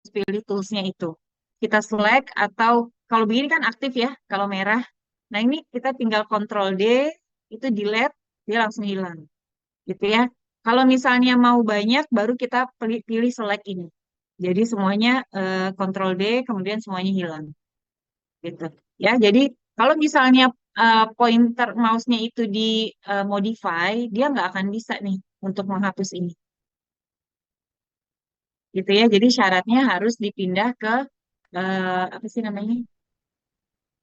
pilih toolsnya itu. Kita select atau kalau begini kan aktif ya, kalau merah. Nah ini kita tinggal Ctrl D, itu delete, dia langsung hilang. Gitu ya. Kalau misalnya mau banyak, baru kita pilih select ini. Jadi semuanya Ctrl D, kemudian semuanya hilang. Gitu. Ya, jadi kalau misalnya pointer mouse-nya itu di modify, dia nggak akan bisa nih untuk menghapus ini. Gitu ya. Jadi syaratnya harus dipindah ke apa sih namanya?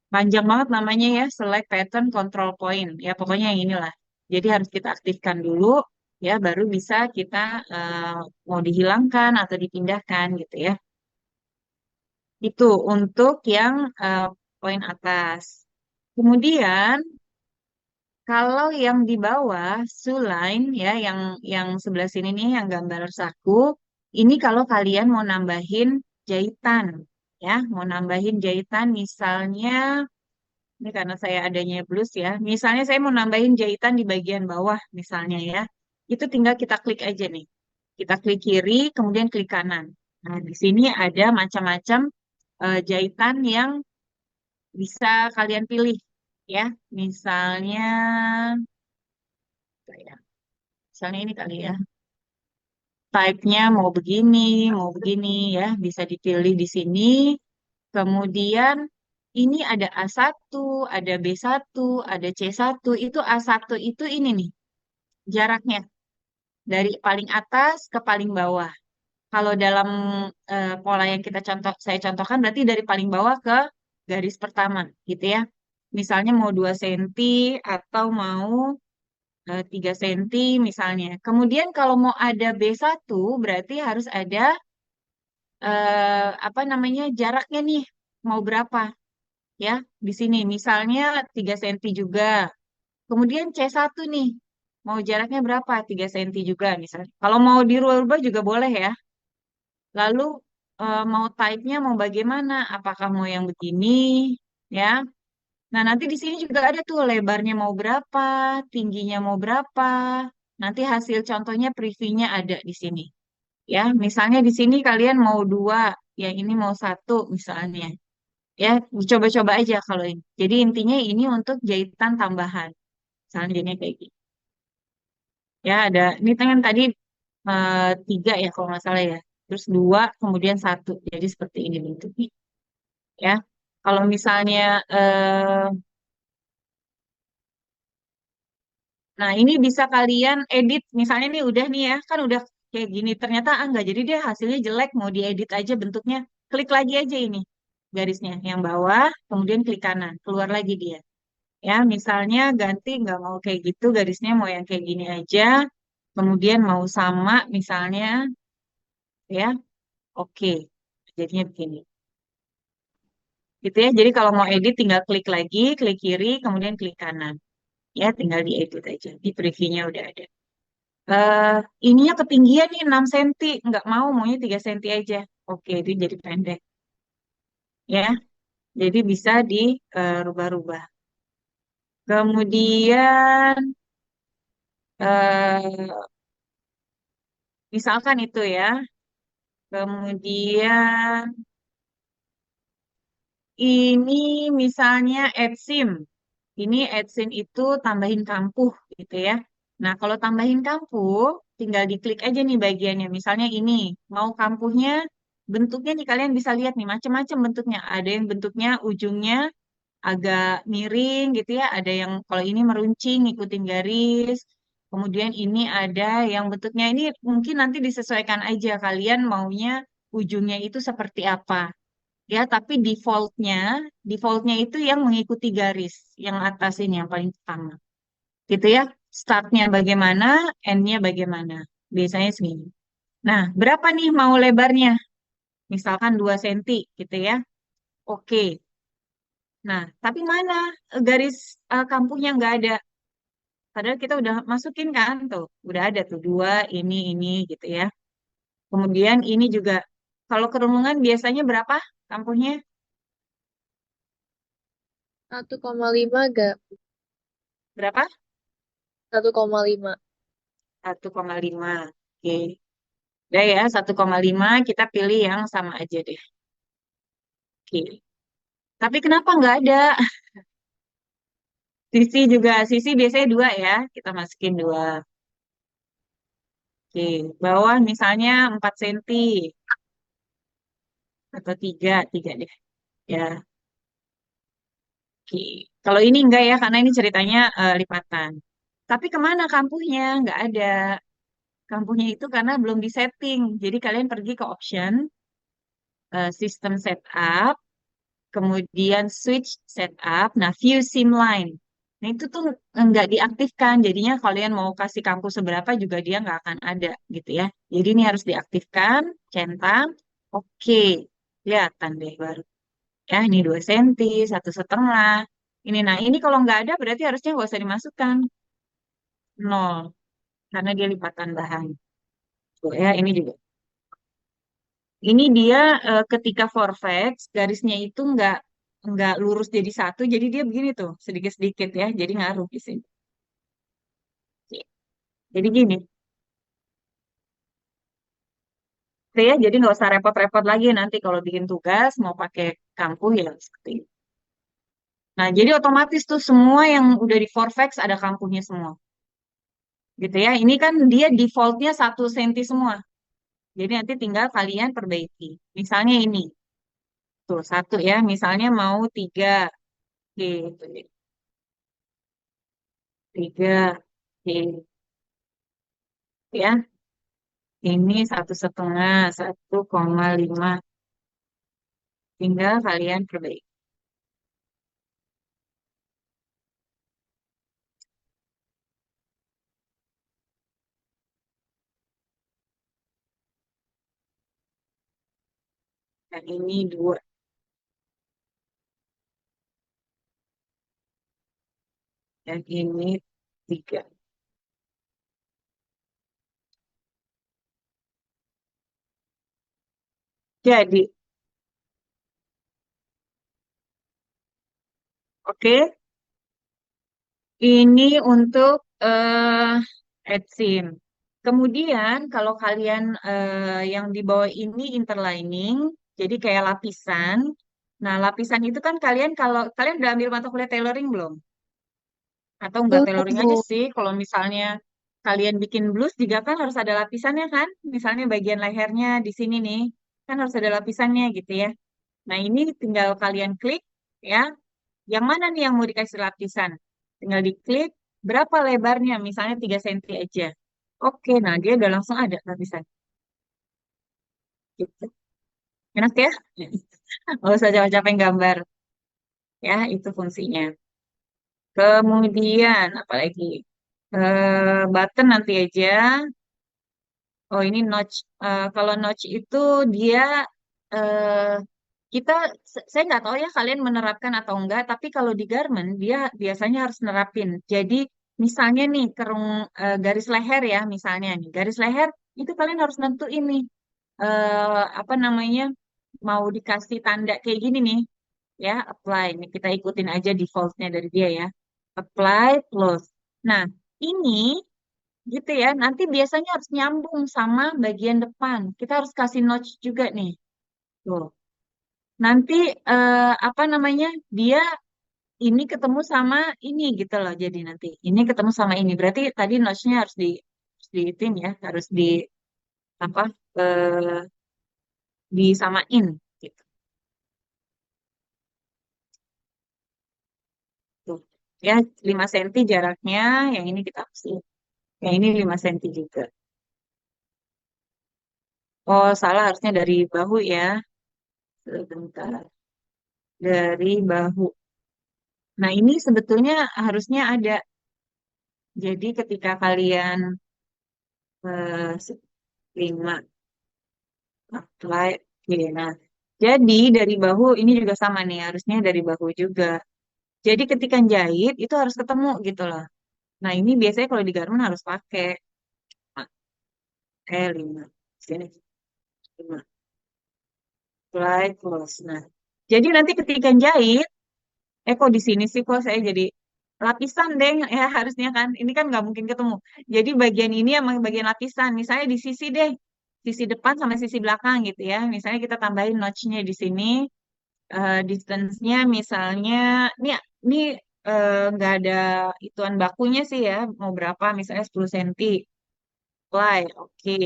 Panjang banget namanya ya, select pattern control point. Ya, pokoknya yang inilah. Jadi harus kita aktifkan dulu ya, baru bisa kita eh, mau dihilangkan atau dipindahkan gitu ya. Itu untuk yang poin atas. Kemudian kalau yang di bawah line ya, yang sebelah sini nih yang gambar saku, ini kalau kalian mau nambahin jahitan ya, mau nambahin jahitan misalnya ini karena saya adanya blus ya. Misalnya saya mau nambahin jahitan di bagian bawah misalnya ya. Itu tinggal kita klik aja nih. Kita klik kiri, kemudian klik kanan. Nah, di sini ada macam-macam jahitan yang bisa kalian pilih ya. Misalnya ya, misalnya ini kali ya. Type-nya mau begini ya, bisa dipilih di sini. Kemudian ini ada A1, ada B1, ada C1. Itu A1 itu ini nih, jaraknya dari paling atas ke paling bawah. Kalau dalam pola yang saya contohkan berarti dari paling bawah ke garis pertama gitu ya. Misalnya mau 2 cm atau mau 3 cm misalnya. Kemudian kalau mau ada B1 berarti harus ada apa namanya jaraknya nih mau berapa ya di sini misalnya 3 cm juga. Kemudian C1 nih mau jaraknya berapa? 3 cm juga misalnya. Kalau mau dirubah juga boleh ya. Lalu mau type-nya mau bagaimana? Apakah mau yang begini ya? Nah, nanti di sini juga ada tuh lebarnya mau berapa, tingginya mau berapa. Nanti hasil contohnya previewnya ada di sini. Ya, misalnya di sini kalian mau 2, yang ini mau 1 misalnya. Ya, dicoba-coba aja kalau ini. Jadi intinya ini untuk jahitan tambahan. Misalnya jadinya kayak gitu. Ya, ada, ini kan tadi 3 ya kalau nggak salah ya. Terus 2, kemudian 1. Jadi seperti ini bentuknya. Ya, kalau misalnya, nah ini bisa kalian edit. Misalnya nih udah nih ya, kan udah kayak gini. Ternyata enggak, jadi dia hasilnya jelek, mau diedit aja bentuknya. Klik lagi aja ini garisnya yang bawah, kemudian klik kanan, keluar lagi dia. Ya, misalnya ganti nggak mau kayak gitu, garisnya mau yang kayak gini aja. Kemudian mau sama misalnya, ya, oke. Jadinya begini. Gitu ya. Jadi kalau mau edit tinggal klik lagi, klik kiri, kemudian klik kanan. Ya, tinggal diedit aja. Di previewnya udah ada. eh Ininya ketinggian nih 6 cm. Nggak mau, maunya 3 cm aja. Oke, itu jadi pendek. Ya, jadi bisa dirubah-rubah. Kemudian, eh misalkan itu ya. Kemudian ini misalnya AdSim. Ini AdSim itu tambahin kampuh gitu ya. Nah, kalau tambahin kampuh, tinggal diklik aja nih bagiannya. Misalnya ini, mau kampuhnya bentuknya nih kalian bisa lihat nih macam-macam bentuknya. Ada yang bentuknya ujungnya agak miring gitu ya. Ada yang kalau ini meruncing ngikutin garis. Kemudian ini ada yang bentuknya ini mungkin nanti disesuaikan aja kalian maunya ujungnya itu seperti apa. Ya, tapi defaultnya itu yang mengikuti garis, yang atas ini yang paling pertama. Gitu ya. Startnya bagaimana, endnya bagaimana. Biasanya segini. Nah, berapa nih mau lebarnya? Misalkan 2 cm gitu ya. Oke. Nah, tapi mana garis kampungnya nggak ada. Padahal kita udah masukin kan tuh. Udah ada tuh 2, ini gitu ya. Kemudian ini juga, kalau kerungungan biasanya berapa kampungnya? 1,5 gak? Berapa? 1,5. 1,5. Oke. Udah ya, 1,5 kita pilih yang sama aja deh. Oke. Tapi kenapa nggak ada? Sisi juga, sisi biasanya 2 ya. Kita masukin 2. Oke, bawah misalnya 4 cm atau 3 deh. Ya, oke. Kalau ini enggak ya, karena ini ceritanya lipatan. Tapi kemana kampuhnya? Nggak ada. Kampuhnya itu karena belum disetting. Jadi kalian pergi ke option, sistem setup, kemudian switch setup, nah view sim line. Nah itu tuh nggak diaktifkan, jadinya kalian mau kasih kampus seberapa juga dia nggak akan ada gitu ya. Jadi ini harus diaktifkan, centang, oke, kelihatan deh baru. Ya ini 2 cm, 1,5. Ini nah ini kalau nggak ada berarti harusnya nggak usah dimasukkan, nol, karena dia lipatan bahan. Tuh ya ini juga. Ini dia ketika Vortex garisnya itu nggak lurus jadi satu, jadi dia begini tuh sedikit-sedikit ya, jadi ngaruh di sini. Jadi gini, tuh ya, jadi nggak usah repot-repot lagi nanti kalau bikin tugas mau pakai kampuh ya seperti itu. Nah, jadi otomatis tuh semua yang udah di Vortex ada kampuhnya semua, gitu ya. Ini kan dia defaultnya 1 cm semua, jadi nanti tinggal kalian perbaiki. Misalnya ini, tuh satu ya, misalnya mau 3, gitu, 3, gitu ya. Ini 1,5, 1,5. Tinggal kalian perbaiki. Dan ini 2, dan ini 3. Jadi, oke, ini untuk adsim. Kemudian kalau kalian yang di bawah ini interlining, jadi kayak lapisan. Nah, lapisan itu kan kalian kalau kalian udah ambil mata kuliah tailoring belum? Atau enggak Belum, tailoring aja Bu. sih, kalau misalnya kalian bikin blus juga kan harus ada lapisannya kan? Misalnya bagian lehernya di sini nih, kan harus ada lapisannya gitu ya. Nah, ini tinggal kalian klik ya, yang mana nih yang mau dikasih lapisan? Tinggal diklik, berapa lebarnya? Misalnya 3 cm aja. Oke, nah dia udah langsung ada lapisan. Gitu. Enak ya? Nggak usah capek-capek gambar. Ya, itu fungsinya. Kemudian, apalagi? Button nanti aja. Oh, ini notch. Kalau notch itu dia eh, kita saya nggak tahu ya kalian menerapkan atau enggak, tapi kalau di garment dia biasanya harus nerapin. Jadi misalnya nih kerung garis leher ya, misalnya nih garis leher itu kalian harus nentuin nih apa namanya mau dikasih tanda kayak gini nih ya, apply. Nih kita ikutin aja defaultnya dari dia ya. Apply close. Nah, ini gitu ya. Nanti biasanya harus nyambung sama bagian depan. Kita harus kasih notch juga nih. Tuh. Nanti apa namanya? Dia ini ketemu sama ini gitu loh. Jadi nanti ini ketemu sama ini. Berarti tadi notch-nya harus di itin ya, harus di apa? Disamain gitu. Tuh. Ya, 5 cm jaraknya, yang ini kita hapusin. Yang ini 5 cm juga. Oh, salah harusnya dari bahu ya. Sebentar. Dari bahu. Nah, ini sebetulnya harusnya ada. Jadi ketika kalian 5 apply, oke, nah, jadi dari bahu ini juga sama nih, harusnya dari bahu juga. Jadi ketika jahit itu harus ketemu gitu loh. Nah, ini biasanya kalau di garment harus pakai. Nah, 5. Sini, 5. Apply, close. Nah, jadi nanti ketika jahit, kok di sini sih kok saya jadi lapisan deh ya harusnya kan ini kan nggak mungkin ketemu, jadi bagian ini sama bagian lapisan misalnya di sisi deh, sisi depan sama sisi belakang gitu ya. Misalnya kita tambahin notch-nya di sini, distance-nya misalnya, ini nggak ada hitungan bakunya sih ya, mau berapa, misalnya 10 cm. Apply, oke.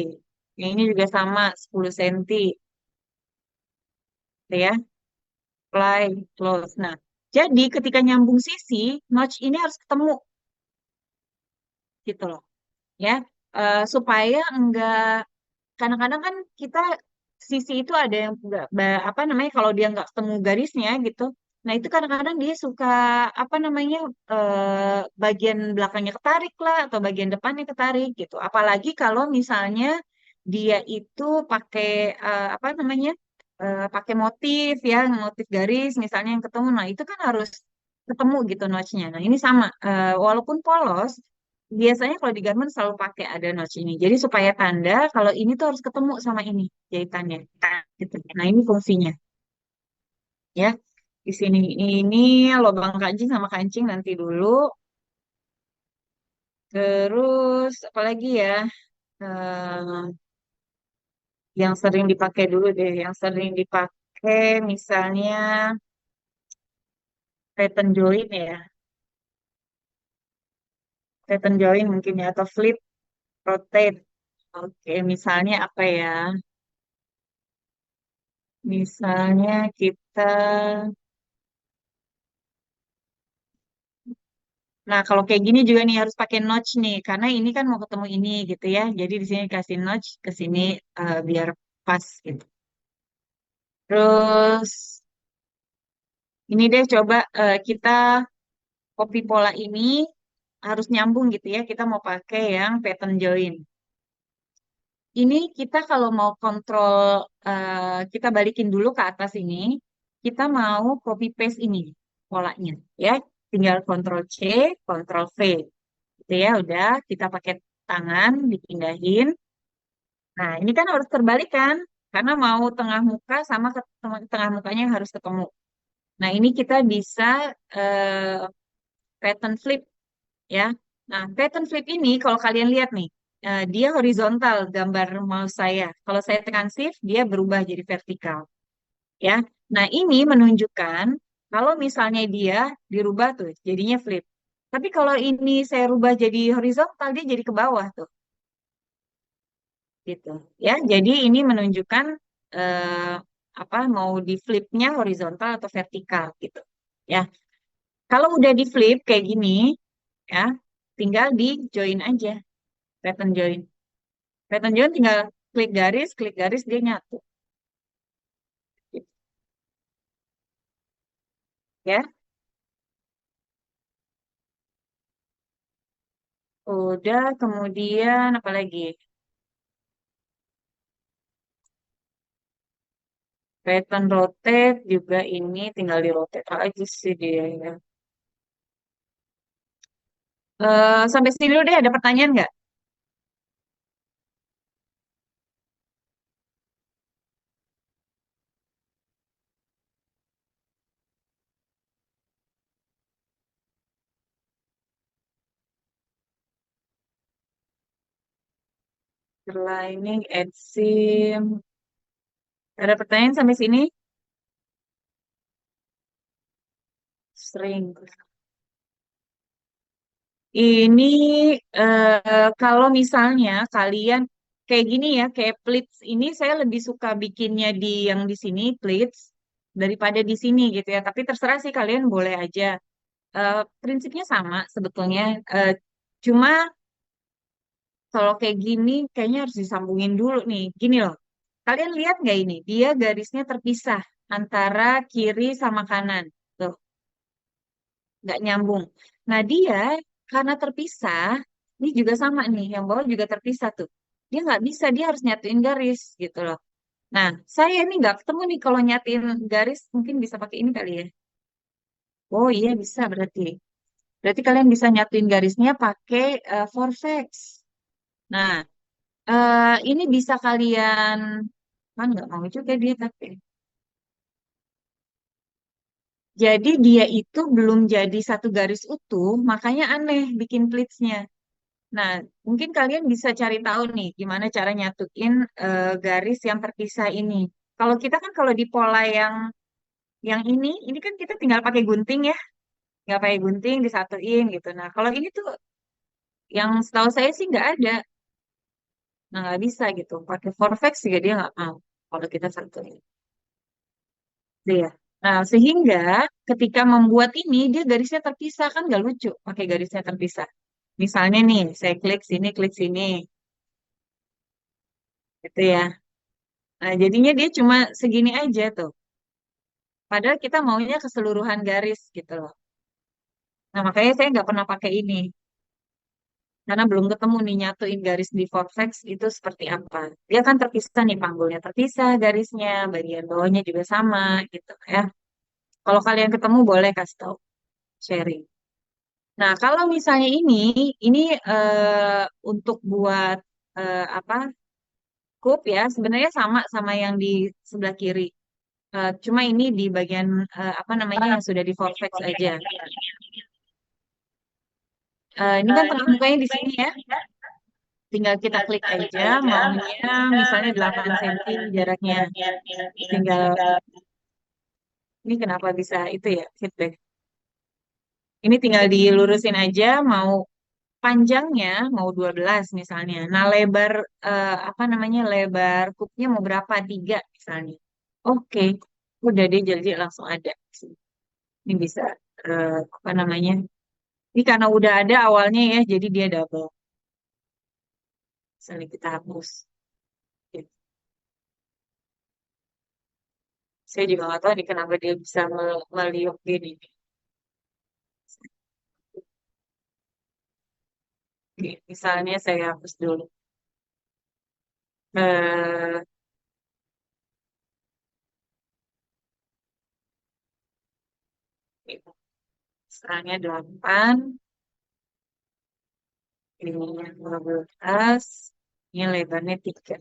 Yang ini juga sama, 10 cm, gitu ya. Apply, close. Nah, jadi ketika nyambung sisi, notch ini harus ketemu, gitu loh. Ya, supaya enggak, kadang-kadang kan kita sisi itu ada yang enggak, apa namanya, kalau dia nggak ketemu garisnya gitu, nah itu kadang-kadang dia suka apa namanya, bagian belakangnya ketarik lah atau bagian depannya ketarik gitu, apalagi kalau misalnya dia itu pakai apa namanya, pakai motif ya, motif garis misalnya yang ketemu, nah itu kan harus ketemu gitu notch-nya. Nah ini sama, walaupun polos, biasanya kalau di garment selalu pakai ada notch ini. Jadi supaya tanda kalau ini tuh harus ketemu sama ini jahitannya. Gitu. Nah, ini fungsinya ya. Di sini ini lubang kancing sama kancing nanti dulu. Terus apalagi ya? Eh, yang sering dipakai dulu deh. Yang sering dipakai misalnya pattern join ya. Pattern join mungkin ya, atau flip, rotate. Oke, misalnya apa ya? Misalnya kita, nah kalau kayak gini juga nih harus pakai notch nih, karena ini kan mau ketemu ini gitu ya. Jadi di sini kasih notch ke sini, biar pas gitu. Terus ini deh coba, kita copy pola ini harus nyambung gitu ya. Kita mau pakai yang pattern join. Ini kita kalau mau kontrol, kita balikin dulu ke atas ini. Kita mau copy paste ini polanya ya. Tinggal Ctrl C, Ctrl V. Gitu ya, udah kita pakai tangan dipindahin. Nah, ini kan harus terbalik kan? Karena mau tengah muka sama tengah mukanya harus ketemu. Nah, ini kita bisa eh, pattern flip ya. Nah, pattern flip ini kalau kalian lihat nih, dia horizontal gambar mouse saya. Kalau saya tekan shift, dia berubah jadi vertikal ya. Nah, ini menunjukkan kalau misalnya dia dirubah tuh jadinya flip. Tapi kalau ini saya rubah jadi horizontal, dia jadi ke bawah tuh. Gitu ya. Jadi ini menunjukkan eh, apa, mau di flipnya horizontal atau vertikal gitu ya. Kalau udah di flip kayak gini ya, tinggal di join aja, pattern join. Pattern join tinggal klik garis dia nyatu gitu, ya. Udah, kemudian apa lagi? Pattern rotate juga ini tinggal di rotate aja sih dia ya. Sampai sini dulu deh, ada pertanyaan nggak? Lining, add seam. Ada pertanyaan sampai sini? Sering. Ini kalau misalnya kalian kayak gini ya, kayak pleats ini saya lebih suka bikinnya di yang di sini pleats daripada di sini gitu ya. Tapi terserah sih, kalian boleh aja. Prinsipnya sama sebetulnya. Cuma kalau kayak gini kayaknya harus disambungin dulu nih. Gini loh. Kalian lihat nggak ini? Dia garisnya terpisah antara kiri sama kanan. Tuh, nggak nyambung. Nah, dia karena terpisah, ini juga sama nih, yang bawah juga terpisah tuh. Dia nggak bisa, dia harus nyatuin garis gitu loh. Nah, saya ini nggak ketemu nih kalau nyatiin garis, mungkin bisa pakai ini kali ya. Oh iya bisa berarti. Berarti kalian bisa nyatuin garisnya pakai Vortex. Nah, ini bisa kalian, kan nggak mau juga dia tapi. Jadi dia itu belum jadi satu garis utuh, makanya aneh bikin pleatsnya. Nah, mungkin kalian bisa cari tahu nih gimana cara nyatuin garis yang terpisah ini. Kalau kita kan kalau di pola yang ini kan kita tinggal pakai gunting ya, nggak pakai gunting disatuin gitu. Nah, kalau ini tuh yang setahu saya sih nggak ada. Nah, nggak bisa gitu. Pakai Vortex juga dia nggak mau kalau kita satuin. Gitu ya. Nah, sehingga ketika membuat ini dia garisnya terpisah kan nggak lucu pakai garisnya terpisah. Misalnya nih, saya klik sini, gitu ya. Nah, jadinya dia cuma segini aja tuh. Padahal kita maunya keseluruhan garis gitu loh. Nah, makanya saya nggak pernah pakai ini. Karena belum ketemu nih nyatuin garis di Vortex itu seperti apa. Dia kan terpisah nih, panggulnya terpisah, garisnya, bagian bawahnya juga sama gitu ya. Kalau kalian ketemu boleh kasih tahu, sharing. Nah, kalau misalnya ini untuk buat apa, cup ya, sebenarnya sama sama yang di sebelah kiri. Cuma ini di bagian apa namanya yang sudah di Vortex aja. Ini kan tengah mukanya di sini ya. Tinggal kita klik aja maunya misalnya 8 cm jaraknya. Tinggal ini kenapa bisa itu ya feedback. Ini tinggal dilurusin aja mau panjangnya mau 12 misalnya. Nah, lebar apa namanya lebar kupnya mau berapa? 3 misalnya. Oke. Udah deh jadi langsung ada. Ini bisa apa namanya? Ini karena udah ada awalnya ya, jadi dia double. Misalnya kita hapus. Gitu. Saya juga nggak tahu nih kenapa dia bisa meliuk gini. Oke, misalnya saya hapus dulu. Eh, misalnya 8, ini 12, ini lebarnya 3.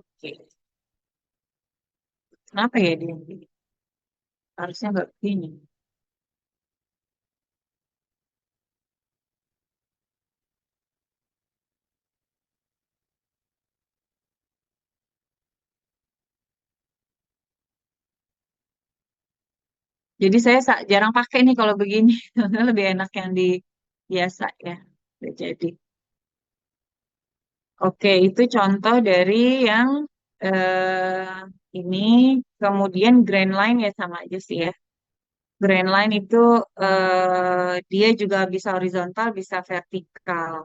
Oke, kenapa ya dia begini? Harusnya nggak begini. Jadi saya jarang pakai nih kalau begini. Lebih enak yang di biasa ya. Udah jadi. Oke, itu contoh dari yang ini. Kemudian Grand Line ya sama aja sih ya. Grand Line itu dia juga bisa horizontal, bisa vertikal.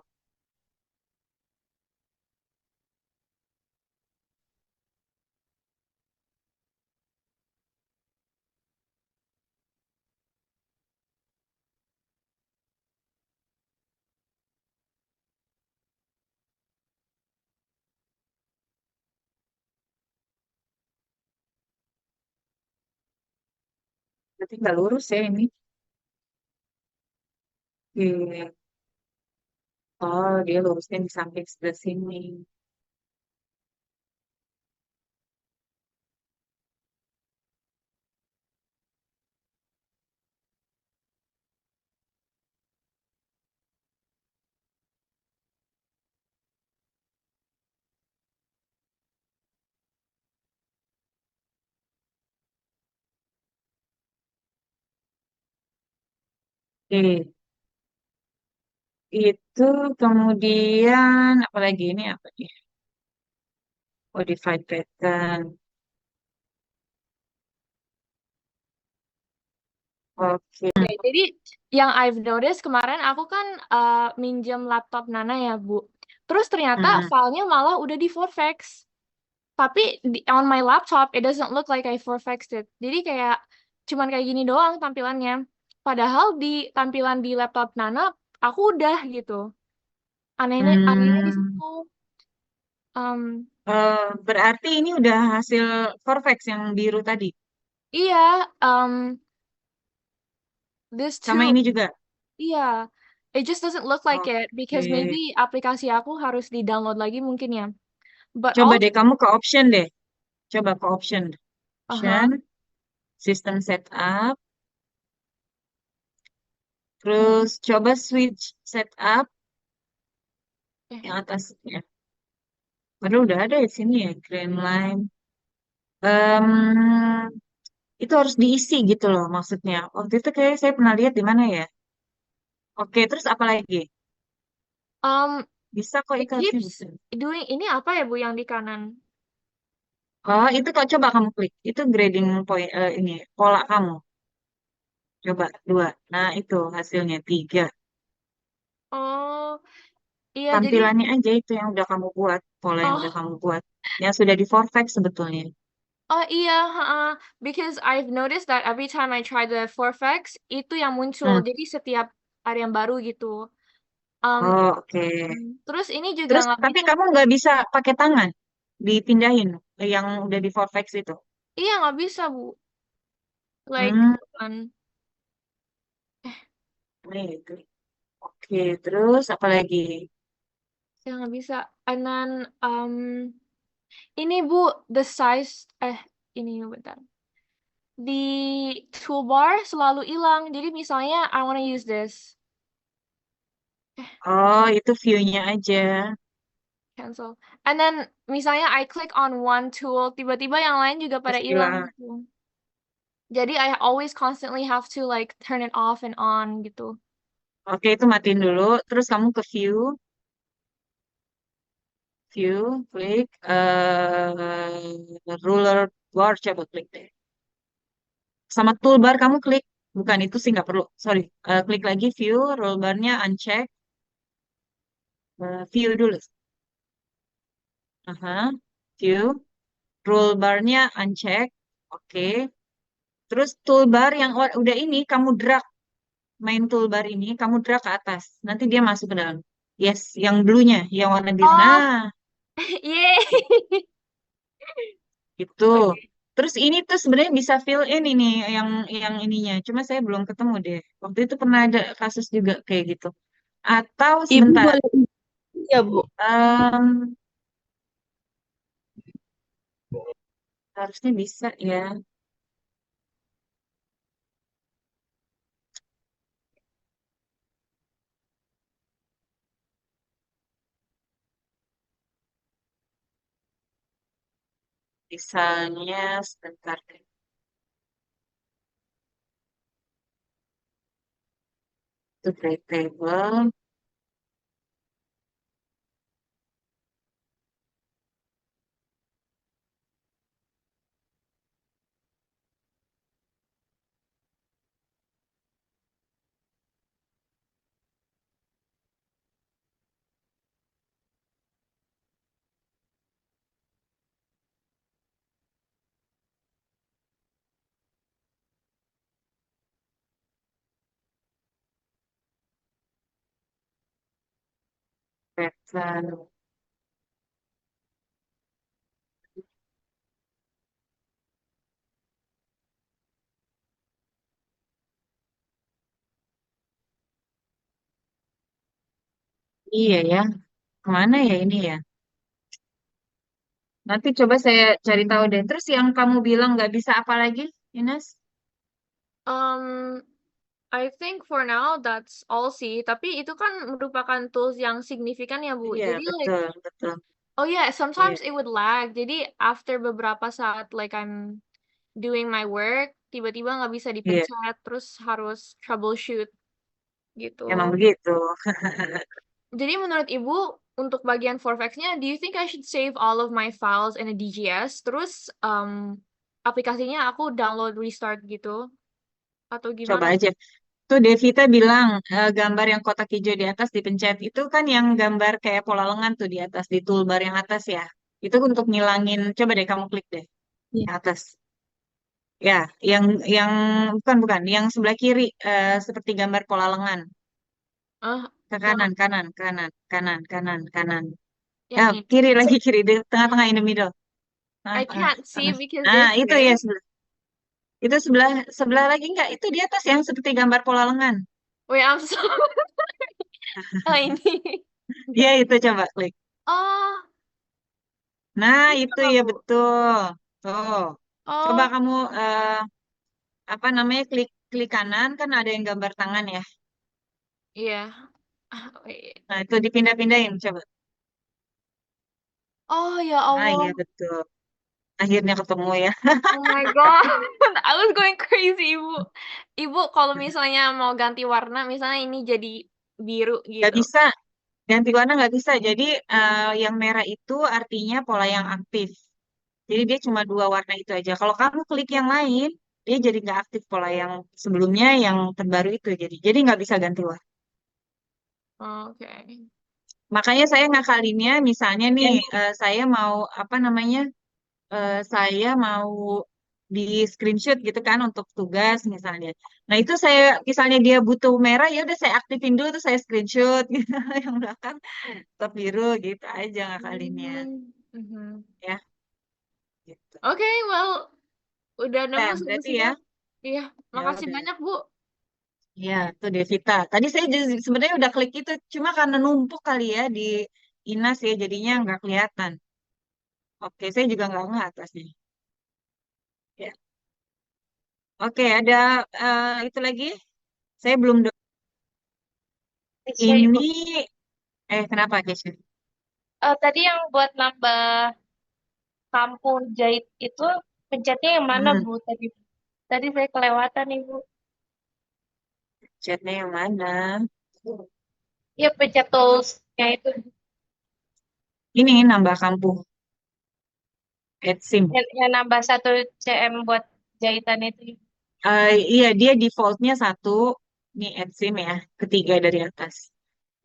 Berarti nggak lurus ya ini. Oke. Oh, dia lurusnya di samping sebelah sini. Oke. Itu kemudian apalagi ini apa nih? Modified pattern. Oke. Oke, jadi yang I've noticed kemarin aku kan minjem laptop Nana ya, Bu. Terus ternyata Hmm. filenya malah udah di Vortex. Tapi on my laptop it doesn't look like I Vortexed it. Jadi kayak cuman kayak gini doang tampilannya. Padahal di tampilan di laptop Nana aku udah gitu. Anehnya di Hmm. situ. Um, Berarti ini udah hasil Corvex yang biru tadi. iya, this Sama too. ini juga. Iya, it just doesn't look like it because maybe Oke. aplikasi aku harus di-download lagi mungkin ya. But Coba also, deh kamu ke option deh. Coba ke option. uh-huh, Option, system setup. hmm, Terus coba switch setup. Eh, yang atasnya. Padahal udah ada di sini ya, Grand Line. Itu harus diisi gitu loh maksudnya. Waktu itu kayak saya pernah lihat di mana ya. Oke, terus apa lagi? um, Bisa kok it itu harusnya keeps bisa. doing ini apa ya Bu yang di kanan? Oh, itu kok coba kamu klik. Itu grading point ini pola kamu. Coba dua. Nah, itu hasilnya tiga. Oh, iya jadi Tampilannya aja itu yang udah kamu buat, pola yang udah oh kamu buat. Yang sudah di Vortex sebetulnya. oh iya, because I've noticed that every time I try the Forfex itu yang muncul. Hmm. Jadi setiap ada yang baru gitu. Um, Oh, oke. terus ini juga Terus, nggak tapi bisa. kamu nggak bisa pakai tangan dipindahin yang udah di Vortex itu. Iya nggak bisa Bu. Like Hmm, kan, ini itu. Oke, terus apa lagi? ya nggak bisa. And then ini Bu, the size ini bentar. Di toolbar selalu hilang. Jadi misalnya I wanna use this. Oh, itu view-nya aja. Cancel. And then misalnya I click on one tool, tiba-tiba yang lain juga Terus pada hilang hilang. gitu. Jadi I always constantly have to like turn it off and on gitu. Oke, itu matiin dulu. Terus kamu ke view, klik ruler bar, coba klik deh. Sama toolbar kamu klik. Bukan itu sih nggak perlu. Sorry. Klik lagi view, rule barnya uncheck. View dulu. Aha. View, rule barnya uncheck. Oke. Terus toolbar yang udah ini kamu drag. Main toolbar ini kamu drag ke atas. Nanti dia masuk ke dalam. Yes, yang blue-nya, yang warna biru. Oh, Nah, yeay. itu. Oke. Terus ini tuh sebenarnya bisa fill in ini yang ininya. Cuma saya belum ketemu deh. Waktu itu pernah ada kasus juga kayak gitu. Atau Ibu sebentar, boleh ya, Bu? em, harusnya bisa ya. Misalnya sebentar deh. Itu create table, pattern. Iya ya. Kemana ya ini ya? Nanti coba saya cari tahu deh. Terus yang kamu bilang nggak bisa apa lagi, Ines? Um, I think for now that's all sih. Tapi itu kan merupakan tools yang signifikan ya Bu. Iya, Jadi like, betul, betul. oh yeah, Iya, sometimes it would lag. Jadi after beberapa saat like I'm doing my work, tiba-tiba nggak bisa iya, dipencet, terus harus troubleshoot emang gitu. begitu. Jadi menurut Ibu, untuk bagian Forfex-nya, do you think I should save all of my files in a DGS, terus aplikasinya aku download restart gitu, atau Coba gimana? aja. Tuh Devita bilang gambar yang kotak hijau di atas dipencet. Itu kan yang gambar kayak pola lengan tuh di atas, di toolbar yang atas ya. Itu untuk ngilangin, coba deh kamu klik deh, Iya. yang atas. Ya, yang bukan bukan, yang sebelah kiri seperti gambar pola lengan. Ah, Ke yang kanan, kanan, kanan, kanan, kanan, kanan. Ya, yang ini. kiri lagi kiri di tengah-tengah in the middle. I can't see Ah. because Ah, there's itu ya space. sebelah. Itu sebelah sebelah lagi enggak? Itu di atas yang seperti gambar pola lengan. Wait, I'm so oh ini. Ya, itu coba klik. Oh, Nah, ini itu apa ya Bu? betul. Tuh. Coba Oh, kamu apa namanya klik klik kanan kan ada yang gambar tangan ya. iya. Ah, wait. Nah, itu dipindah-pindahin coba. Oh ya Ah iya Allah. betul. Akhirnya ketemu ya. Oh my God. I was going crazy, Ibu. Ibu, kalau misalnya mau ganti warna, misalnya ini jadi biru Nggak gitu. bisa. Ganti warna nggak bisa. Jadi yang merah itu artinya pola yang aktif. Jadi dia cuma dua warna itu aja. Kalau kamu klik yang lain, dia jadi nggak aktif pola yang sebelumnya yang terbaru itu. Jadi nggak bisa ganti warna. Oke. Makanya saya ngakalinnya, misalnya nih, saya mau apa namanya, saya mau di screenshot gitu kan untuk tugas misalnya. Nah itu saya, misalnya dia butuh merah, ya udah saya aktifin dulu tuh saya screenshot gitu. Yang belakang tetap biru gitu aja ngakalinnya, Mhm. ya. Gitu. Oke, well, udah nemu Nah, berarti solusinya. ya, Iya, ya makasih udah. banyak, Bu. Ya, tuh Devita. Tadi saya sebenarnya udah klik itu, cuma karena numpuk kali ya di Inas ya, jadinya nggak kelihatan. Oke, saya juga nggak ngeh atasnya. Ya. Oke, ada itu lagi. Saya belum Bisa, Ibu. ini. Kenapa Kesha? Tadi yang buat nambah kampur jahit itu pencetnya yang mana, Hmm, Bu? Tadi tadi saya kelewatan, Ibu. chatnya yang mana? Iya, pencet toolsnya itu. Ini nambah kampung. Add sim. Yang nambah 1 cm buat jahitan itu. Iya, dia defaultnya satu. Ini add sim ya, ketiga dari atas.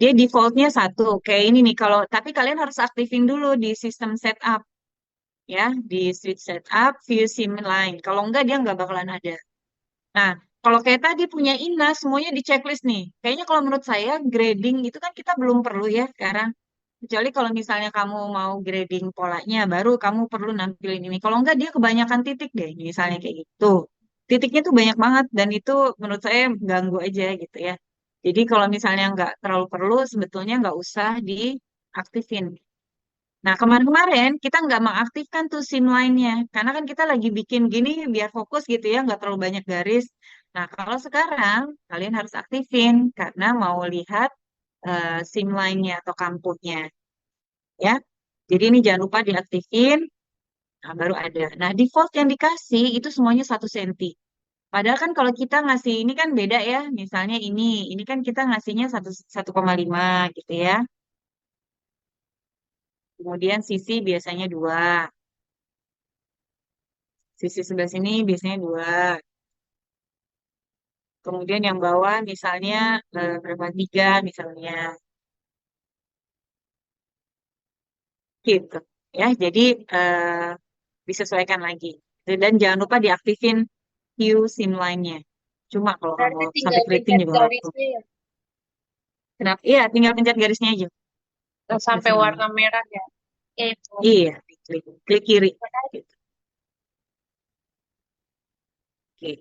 Dia defaultnya satu. Kayak ini nih. Kalau tapi kalian harus aktifin dulu di sistem setup ya, di switch setup, view sim line. Kalau enggak dia nggak bakalan ada. Nah, kalau kayak tadi punya Ina, semuanya di checklist nih. Kayaknya kalau menurut saya grading itu kan kita belum perlu ya sekarang. Kecuali kalau misalnya kamu mau grading polanya, baru kamu perlu nampilin ini. Kalau enggak, dia kebanyakan titik deh, misalnya kayak gitu. Titiknya tuh banyak banget, dan itu menurut saya ganggu aja gitu ya. Jadi kalau misalnya nggak terlalu perlu, sebetulnya nggak usah diaktifin. Nah, kemarin-kemarin kita nggak mengaktifkan tuh SIM lainnya, karena kan kita lagi bikin gini biar fokus gitu ya, nggak terlalu banyak garis. Nah, kalau sekarang kalian harus aktifin karena mau lihat SIM lainnya atau kampuhnya ya. Jadi ini jangan lupa diaktifin, nah, baru ada. Nah, default yang dikasih itu semuanya 1 senti. Padahal kan kalau kita ngasih ini kan beda ya. Misalnya ini kan kita ngasihnya 1,5 gitu ya. Kemudian sisi biasanya 2. Sisi sebelah sini biasanya 2. Kemudian yang bawah misalnya berapa 3 misalnya gitu ya. Jadi eh, disesuaikan lagi. Dan jangan lupa diaktifin view SIM line-nya. Cuma kalau kamu Berarti sampai tinggal keriting pencet juga nggak perlu. garisnya ya. Kenapa? Iya, tinggal pencet garisnya aja ke Sampai sini. warna merah ya. Oke, Bu. Iya, klik kiri. Gitu. Oke.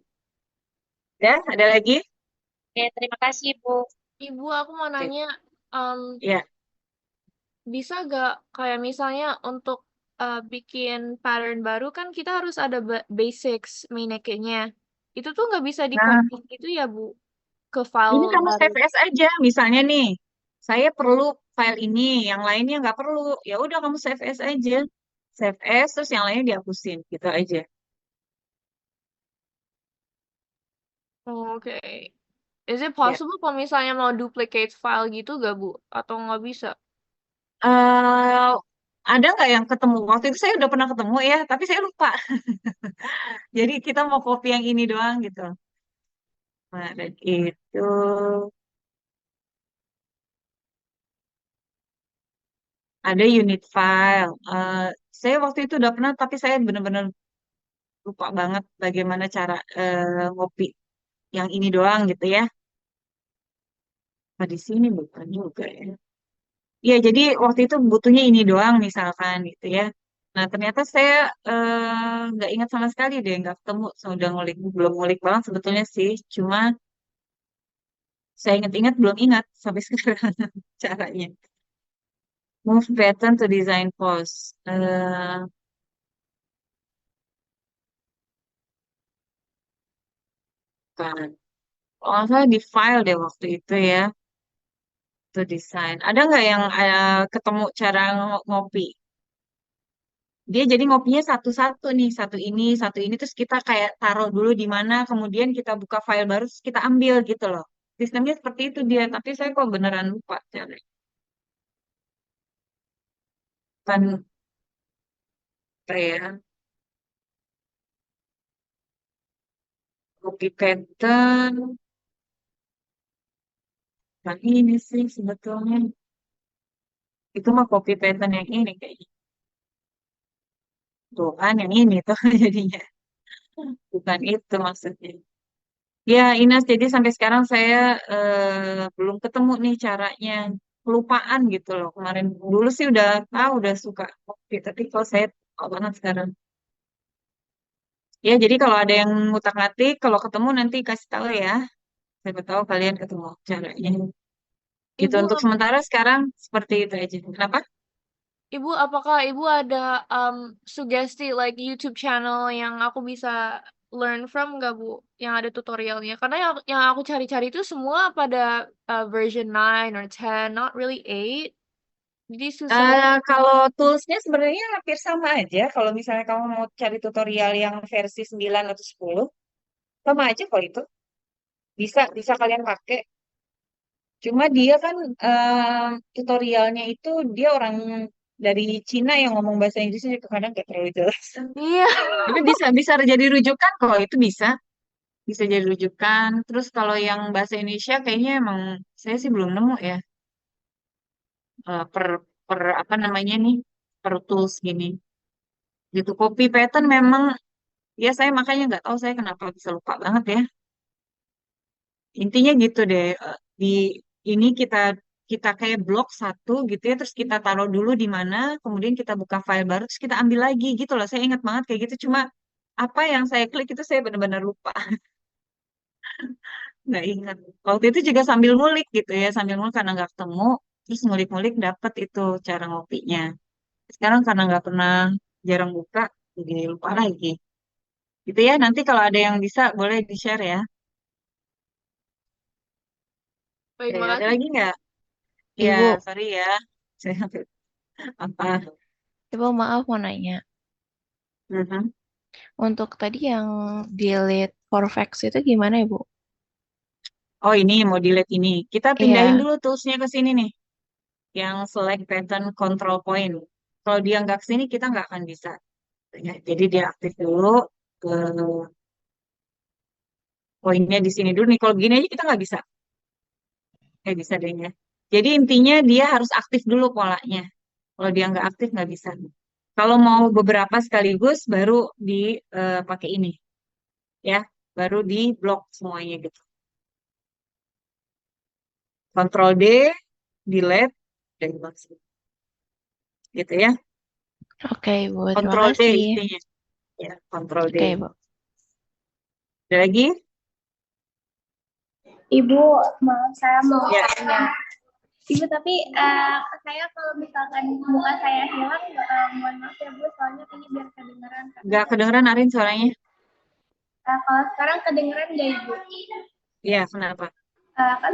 Ya, ada lagi? Oke, terima kasih, Bu. Ibu, aku mau Oke. nanya, em, Ya. bisa gak kayak misalnya untuk bikin pattern baru kan kita harus ada basics mainnya. Itu tuh nggak bisa Nah, di-copy gitu ya, Bu, ke file ini kamu baru. save as aja. Misalnya nih, saya perlu file ini, yang lainnya nggak perlu. Ya udah kamu save as aja. Save as, terus yang lainnya dihapusin. Gitu aja. Oke. Is it Ya. possible kalau misalnya mau duplicate file gitu gak, Bu? Atau nggak bisa? eh ada nggak yang ketemu? Waktu itu saya udah pernah ketemu ya, tapi saya lupa. Jadi kita mau copy yang ini doang gitu. Kemarin itu ada unit file. Saya waktu itu udah pernah, tapi saya benar-benar lupa banget bagaimana cara ngopi yang ini doang gitu ya. Nah, di sini bukan juga ya. Iya, jadi waktu itu butuhnya ini doang misalkan gitu ya. Nah, ternyata saya nggak ingat sama sekali deh, nggak ketemu. Sudah ngulik, belum ngulik banget sebetulnya sih. Cuma saya ingat-ingat belum ingat sampai sekarang caranya. Move pattern to design pose. Kan. Oh, saya di file deh waktu itu ya. To design. Ada nggak yang ketemu cara ngopi? Dia jadi ngopinya satu-satu nih, satu ini, terus kita kayak taruh dulu di mana, kemudian kita buka file baru, terus kita ambil gitu loh. Sistemnya seperti itu dia, tapi saya kok beneran lupa cara. Kan apa ya, copy pattern, nah ini sih sebetulnya. Itu mah copy pattern yang ini kayaknya. Tuh kan yang ini tuh jadinya. Bukan itu maksudnya. Ya, Ines, jadi sampai sekarang saya belum ketemu nih caranya. Kelupaan gitu loh. Kemarin dulu sih udah tahu, udah suka kopi, tapi kalau saya tahu banget sekarang. Ya, jadi kalau ada yang ngutak-ngatik, kalau ketemu nanti kasih tahu ya. Siapa tahu kalian ketemu caranya. Gitu Ibu, untuk sementara sekarang seperti itu aja. Kenapa? Ibu, apakah Ibu ada sugesti like YouTube channel yang aku bisa learn from nggak, Bu? Yang ada tutorialnya. Karena yang aku cari-cari itu semua pada version 9 or 10, not really 8. Jadi susah. Kalau toolsnya sebenarnya hampir sama aja. Kalau misalnya kamu mau cari tutorial yang versi 9 atau 10, sama aja kok itu. Bisa, bisa kalian pakai. Cuma dia kan tutorialnya itu dia orang dari Cina yang ngomong bahasa Inggrisnya juga kadang gak terlalu jelas. Iya. Tapi bisa bisa jadi rujukan kok itu bisa bisa jadi rujukan. Terus kalau yang bahasa Indonesia kayaknya emang saya sih belum nemu ya per per apa namanya nih per tools gini. Gitu copy pattern memang ya saya makanya nggak tahu saya kenapa bisa lupa banget ya. Intinya gitu deh. Di ini kita kita kayak blok satu gitu ya, terus kita taruh dulu di mana, kemudian kita buka file baru, terus kita ambil lagi gitu loh. Saya ingat banget kayak gitu. Cuma apa yang saya klik itu saya benar-benar lupa, nggak ingat. Waktu itu juga sambil ngulik gitu ya, sambil ngulik karena nggak ketemu, terus ngulik-ngulik dapet itu cara ngopinya. Sekarang karena nggak pernah jarang buka, jadi lupa lagi. Gitu ya. Nanti kalau ada yang bisa boleh di-share ya. Baik, Oke, ada makasih. lagi nggak? Ya, Ibu, sorry ya. Saya apa? Ibu maaf mau nanya. Mhm. Untuk tadi yang delete for facts itu gimana, Ibu? Oh ini mau delete ini. Kita pindahin Iya. dulu toolsnya ke sini nih. Yang select pattern control point. Kalau dia nggak ke sini kita nggak akan bisa. Ya, jadi dia aktif dulu ke poinnya di sini dulu nih. Kalau begini aja kita nggak bisa. Bisa deh ya. Jadi intinya dia harus aktif dulu polanya. Kalau dia nggak aktif nggak bisa. Kalau mau beberapa sekaligus baru dipakai ini ya. Baru di blok semuanya gitu. Control D, delete, dan langsung. Gitu ya. Oke, Ibu. Terima Control D kasih. intinya. Ya, Control D. Oke, Ibu. Ada lagi? Ibu, maaf saya mau Ya, tanya. Ibu, tapi saya kalau misalkan muka saya hilang, mohon maaf ya Bu, soalnya ini biar kedengeran. Karena nggak kedengeran Arin suaranya. kalau sekarang kedengeran nggak Ibu? Iya, kenapa? Kan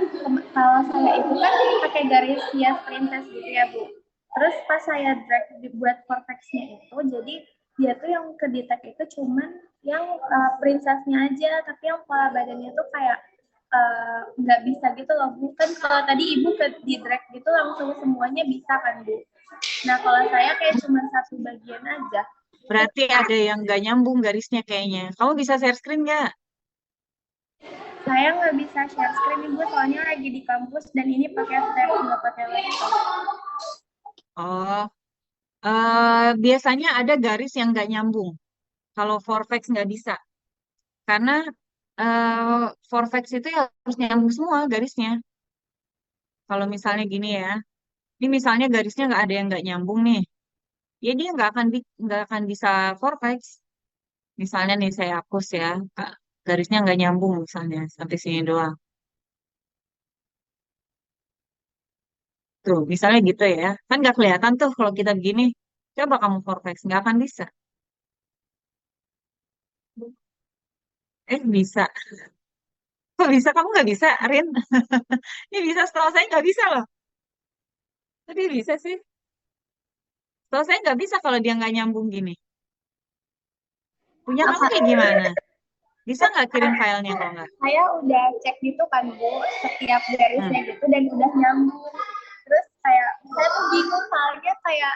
kalau saya itu kan pakai garis hias princess gitu ya Bu. Terus pas saya drag dibuat vortex-nya itu, jadi dia tuh yang ke detect itu cuman yang princess-nya aja, tapi yang pola badannya tuh kayak nggak bisa gitu loh Bu. Kan kalau tadi Ibu ke di drag gitu langsung semuanya bisa kan Bu. Nah kalau saya kayak cuma satu bagian aja. Berarti ada yang nggak nyambung garisnya kayaknya. Kamu bisa share screen nggak? Saya nggak bisa share screen Ibu, soalnya lagi di kampus dan ini pakai tab nggak pakai laptop. Oh, biasanya ada garis yang nggak nyambung. Kalau Vortex nggak bisa. Karena Vortex itu ya harus nyambung semua garisnya. Kalau misalnya gini ya, ini misalnya garisnya nggak ada yang nggak nyambung nih. Ya dia nggak akan bisa Vortex. Misalnya nih saya hapus ya, garisnya nggak nyambung misalnya sampai sini doang. Tuh, misalnya gitu ya. Kan nggak kelihatan tuh kalau kita begini. Coba kamu vortex, nggak akan bisa. Bisa. Kok bisa? Kamu nggak bisa, Arin? Ini bisa, setelah saya nggak bisa loh. Tapi bisa sih. Kalau saya nggak bisa kalau dia nggak nyambung gini. Punya kamu Apa? kayak gimana? Bisa nggak kirim filenya kalau nggak? Saya udah cek gitu kan Bu, setiap Hmm. garisnya gitu dan udah nyambung. Terus kayak saya tuh bingung soalnya kayak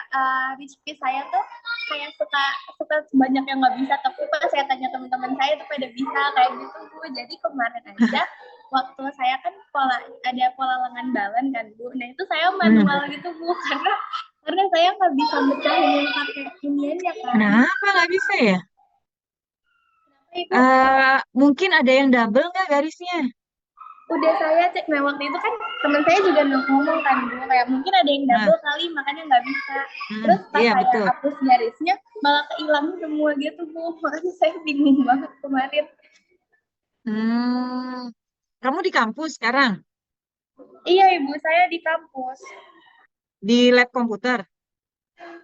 recipe saya tuh kayak suka suka banyak yang nggak bisa, tapi pas saya tanya teman-teman saya tuh pada bisa kayak gitu Bu. Jadi kemarin aja waktu saya kan ada pola lengan balan kan Bu. Nah itu saya manual gitu Bu karena saya nggak bisa mecahin yang pakai iniannya kan. Kenapa nggak bisa ya? Ibu Mungkin ada yang double nggak garisnya? udah saya cek, nah waktu itu kan teman saya juga ngomong kan Bu, kayak mungkin ada yang Nah, double kali makanya nggak bisa. Terus pas iya saya betul. hapus garisnya malah kehilang semua gitu Bu, makanya saya bingung banget kemarin. Hmm, kamu di kampus sekarang? Iya Ibu, saya di kampus. Di lab komputer?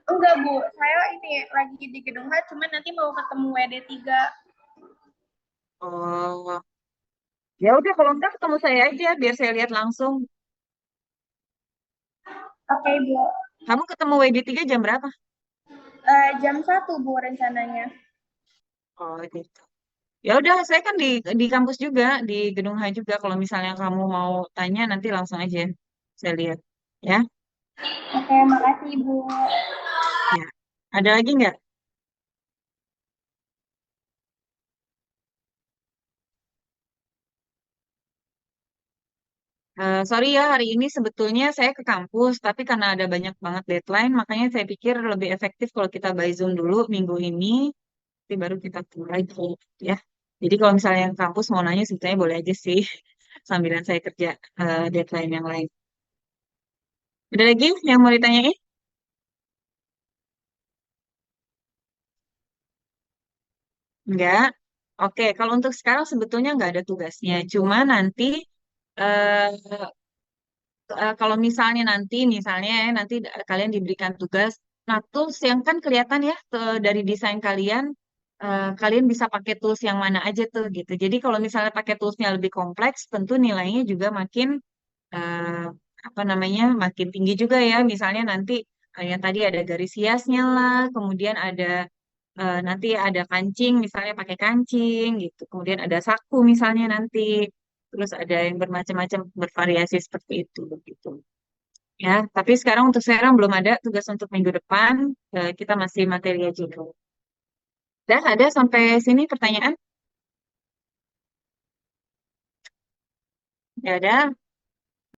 Enggak Bu, saya ini lagi di gedung H, cuman nanti mau ketemu WD3. Oh, ya udah kalau enggak ketemu saya aja biar saya lihat langsung. Oke Bu. Kamu ketemu WD3 jam berapa? Jam 1 Bu rencananya. Oh, gitu. Ya udah, saya kan di kampus juga, di Gedung H juga. Kalau misalnya kamu mau tanya, nanti langsung aja saya lihat. Ya, Oke, makasih Bu. ya. Ada lagi nggak? Sorry ya, hari ini sebetulnya saya ke kampus, tapi karena ada banyak banget deadline, makanya saya pikir lebih efektif kalau kita by Zoom dulu minggu ini, nanti baru kita mulai ya. Jadi kalau misalnya yang kampus mau nanya, sebetulnya boleh aja sih, sambilan saya kerja deadline yang lain. Ada lagi yang mau ditanyain? Enggak. Oke, kalau untuk sekarang sebetulnya nggak ada tugasnya. Cuma nanti eh, kalau misalnya nanti kalian diberikan tugas, nah tools yang kan kelihatan ya dari desain kalian, kalian bisa pakai tools yang mana aja tuh gitu. Jadi kalau misalnya pakai toolsnya lebih kompleks, tentu nilainya juga makin eh, apa namanya makin tinggi juga ya. Misalnya nanti yang tadi ada garis hiasnya lah, kemudian ada nanti ada kancing, misalnya pakai kancing gitu. Kemudian ada saku misalnya nanti. Terus ada yang bermacam-macam bervariasi seperti itu gitu. Ya, tapi sekarang belum ada tugas untuk minggu depan. Kita masih materi aja dulu. Dah ada sampai sini pertanyaan? Ya ada.